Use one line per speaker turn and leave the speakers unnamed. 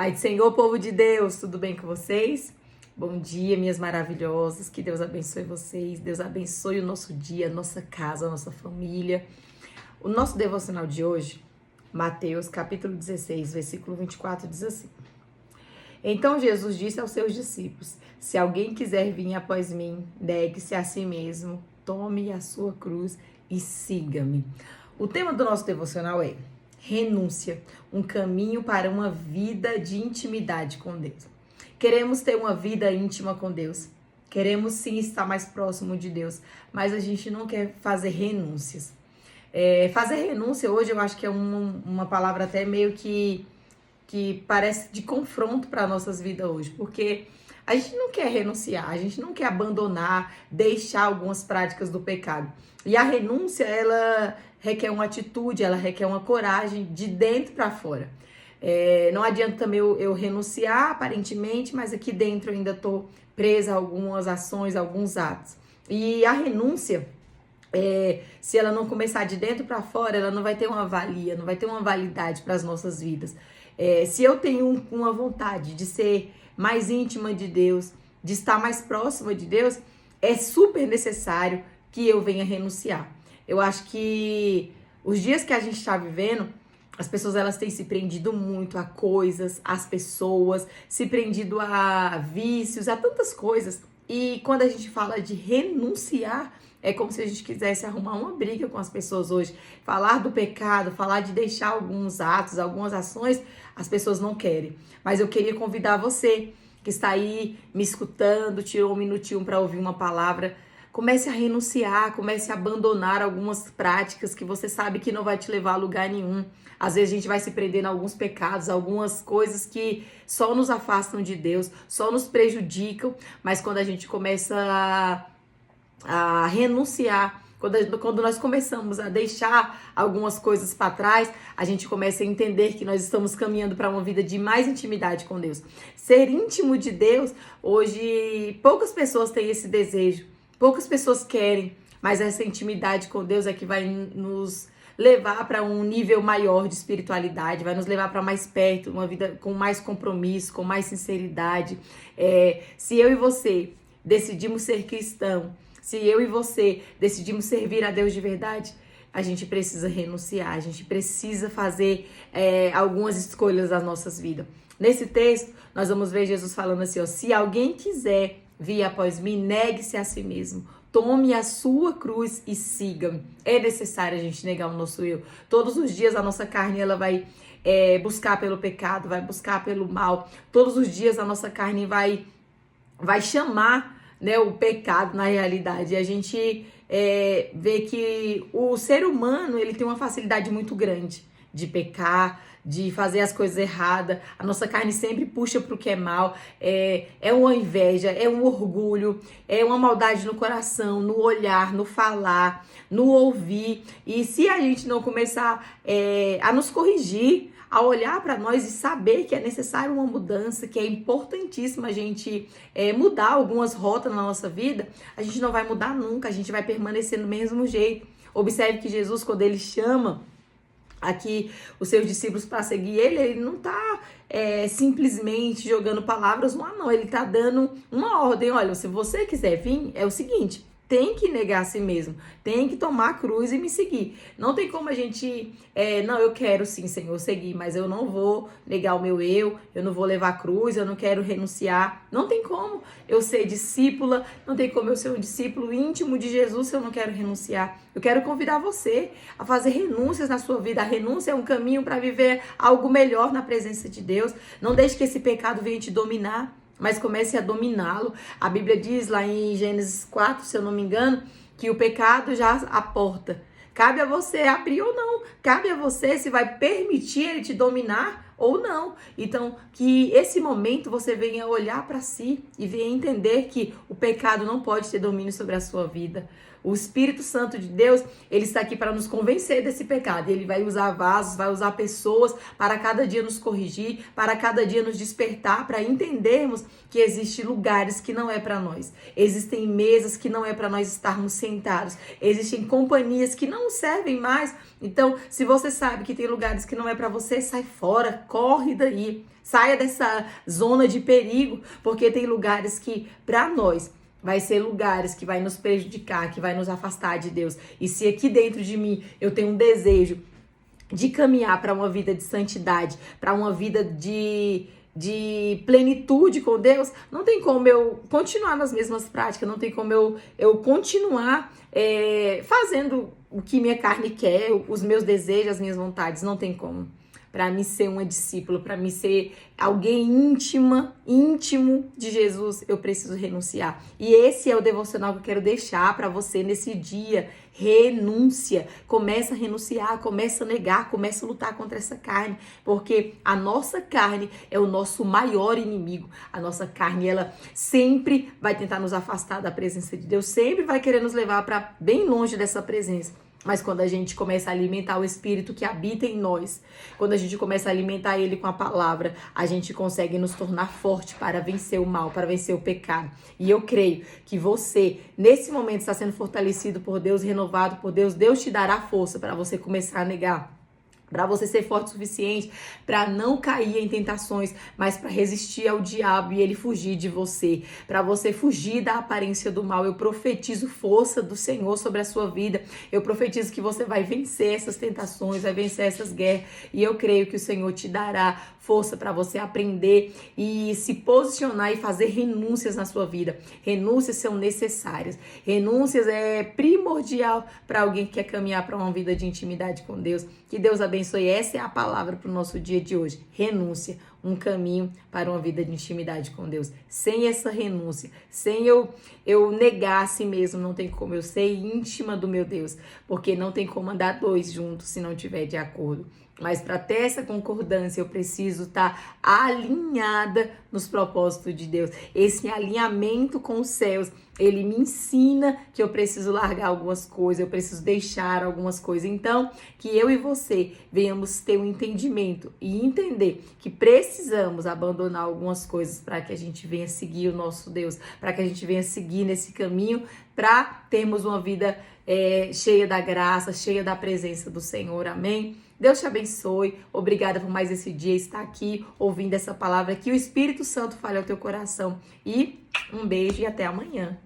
Pai do Senhor, povo de Deus, tudo bem com vocês? Bom dia, minhas maravilhosas, que Deus abençoe vocês, Deus abençoe o nosso dia, a nossa casa, a nossa família. O nosso devocional de hoje, Mateus capítulo 16, versículo 24, diz assim: Então Jesus disse aos seus discípulos: Se alguém quiser vir após mim, negue-se a si mesmo, tome a sua cruz e siga-me. O tema do nosso devocional é renúncia, um caminho para uma vida de intimidade com Deus. Queremos ter uma vida íntima com Deus. Queremos sim estar mais próximo de Deus, mas a gente não quer fazer renúncias. Fazer renúncia hoje eu acho que é uma palavra até meio que parece de confronto para nossas vidas hoje, porque a gente não quer renunciar, a gente não quer abandonar, deixar algumas práticas do pecado. E a renúncia, ela requer uma atitude, ela requer uma coragem de dentro para fora. Não adianta também eu renunciar aparentemente, mas aqui dentro eu ainda estou presa a algumas ações, a alguns atos. E a renúncia, se ela não começar de dentro para fora, ela não vai ter uma valia, não vai ter uma validade para as nossas vidas. Se eu tenho uma vontade de ser mais íntima de Deus, de estar mais próxima de Deus, é super necessário que eu venha renunciar. Eu acho que os dias que a gente está vivendo, as pessoas elas têm se prendido muito a coisas, às pessoas, se prendido a vícios, a tantas coisas. E quando a gente fala de renunciar, é como se a gente quisesse arrumar uma briga com as pessoas hoje. Falar do pecado, falar de deixar alguns atos, algumas ações, as pessoas não querem. Mas eu queria convidar você que está aí me escutando, tirou um minutinho para ouvir uma palavra. Comece a renunciar, comece a abandonar algumas práticas que você sabe que não vai te levar a lugar nenhum. Às vezes a gente vai se prender em alguns pecados, algumas coisas que só nos afastam de Deus, só nos prejudicam, mas quando a gente começa a renunciar, quando nós começamos a deixar algumas coisas para trás, a gente começa a entender que nós estamos caminhando para uma vida de mais intimidade com Deus. Ser íntimo de Deus, hoje poucas pessoas têm esse desejo, poucas pessoas querem, mas essa intimidade com Deus é que vai nos levar para um nível maior de espiritualidade, vai nos levar para mais perto, uma vida com mais compromisso, com mais sinceridade. Se eu e você decidimos ser cristão, se eu e você decidimos servir a Deus de verdade, a gente precisa renunciar, a gente precisa fazer algumas escolhas das nossas vidas. Nesse texto, nós vamos ver Jesus falando assim, ó, se alguém quiser vir após mim, negue-se a si mesmo. Tome a sua cruz e siga-me. É necessário a gente negar o nosso eu. Todos os dias a nossa carne ela vai buscar pelo pecado, vai buscar pelo mal. Todos os dias a nossa carne vai chamar, né, o pecado na realidade. E a gente vê que o ser humano ele tem uma facilidade muito grande de pecar, de fazer as coisas erradas. A nossa carne sempre puxa para o que é mal, é uma inveja, é um orgulho, é uma maldade no coração, no olhar, no falar, no ouvir. E se a gente não começar a nos corrigir, a olhar para nós e saber que é necessário uma mudança, que é importantíssimo a gente mudar algumas rotas na nossa vida, a gente não vai mudar nunca, a gente vai permanecer do mesmo jeito. Observe que Jesus, quando ele chama aqui os seus discípulos para seguir ele não está simplesmente jogando palavras no ar, não. Ele está dando uma ordem. Olha, se você quiser vir, é o seguinte, tem que negar a si mesmo, tem que tomar a cruz e me seguir. Não tem como a gente, não, eu quero sim, Senhor, seguir, mas eu não vou negar o meu eu não vou levar a cruz, eu não quero renunciar. Não tem como eu ser discípula, não tem como eu ser um discípulo íntimo de Jesus se eu não quero renunciar. Eu quero convidar você a fazer renúncias na sua vida. A renúncia é um caminho para viver algo melhor na presença de Deus. Não deixe que esse pecado venha te dominar, mas comece a dominá-lo. A Bíblia diz lá em Gênesis 4, se eu não me engano, que o pecado já à porta. Cabe a você abrir ou não. Cabe a você se vai permitir ele te dominar ou não. Então, que esse momento você venha olhar para si e venha entender que o pecado não pode ter domínio sobre a sua vida. O Espírito Santo de Deus, ele está aqui para nos convencer desse pecado. Ele vai usar vasos, vai usar pessoas para cada dia nos corrigir, para cada dia nos despertar, para entendermos que existem lugares que não é para nós. Existem mesas que não é para nós estarmos sentados. Existem companhias que não servem mais. Então, se você sabe que tem lugares que não é para você, sai fora, corre daí, saia dessa zona de perigo, porque tem lugares que, para nós, vai ser lugares que vai nos prejudicar, que vai nos afastar de Deus. E se aqui dentro de mim eu tenho um desejo de caminhar para uma vida de santidade, para uma vida de plenitude com Deus, não tem como eu continuar nas mesmas práticas, não tem como eu continuar fazendo o que minha carne quer, os meus desejos, as minhas vontades, não tem como. Para mim ser uma discípula, para mim ser alguém íntimo de Jesus, eu preciso renunciar. E esse é o devocional que eu quero deixar para você nesse dia. Renúncia. Começa a renunciar, começa a negar, começa a lutar contra essa carne, porque a nossa carne é o nosso maior inimigo. A nossa carne, ela sempre vai tentar nos afastar da presença de Deus, sempre vai querer nos levar para bem longe dessa presença. Mas quando a gente começa a alimentar o Espírito que habita em nós, quando a gente começa a alimentar ele com a palavra, a gente consegue nos tornar forte para vencer o mal, para vencer o pecado. E eu creio que você, nesse momento, está sendo fortalecido por Deus, renovado por Deus. Deus te dará força para você começar a negar, para você ser forte o suficiente para não cair em tentações, mas para resistir ao diabo e ele fugir de você, para você fugir da aparência do mal. Eu profetizo força do Senhor sobre a sua vida. Eu profetizo que você vai vencer essas tentações, vai vencer essas guerras, e eu creio que o Senhor te dará força para você aprender e se posicionar e fazer renúncias na sua vida. Renúncias são necessárias. Renúncias é primordial para alguém que quer caminhar para uma vida de intimidade com Deus. Que Deus abençoe. Essa é a palavra para o nosso dia de hoje. Renúncia, um caminho para uma vida de intimidade com Deus. Sem essa renúncia, sem eu negar a si mesmo, não tem como eu ser íntima do meu Deus, porque não tem como andar dois juntos se não tiver de acordo. Mas para ter essa concordância, eu preciso estar alinhada nos propósitos de Deus. Esse alinhamento com os céus, ele me ensina que eu preciso largar algumas coisas, eu preciso deixar algumas coisas. Então, que eu e você venhamos ter um entendimento e entender que precisamos abandonar algumas coisas para que a gente venha seguir o nosso Deus, para que a gente venha seguir nesse caminho, para termos uma vida cheia da graça, cheia da presença do Senhor. Amém? Deus te abençoe. Obrigada por mais esse dia estar aqui ouvindo essa palavra. Que o Espírito Santo fale ao teu coração. E um beijo e até amanhã.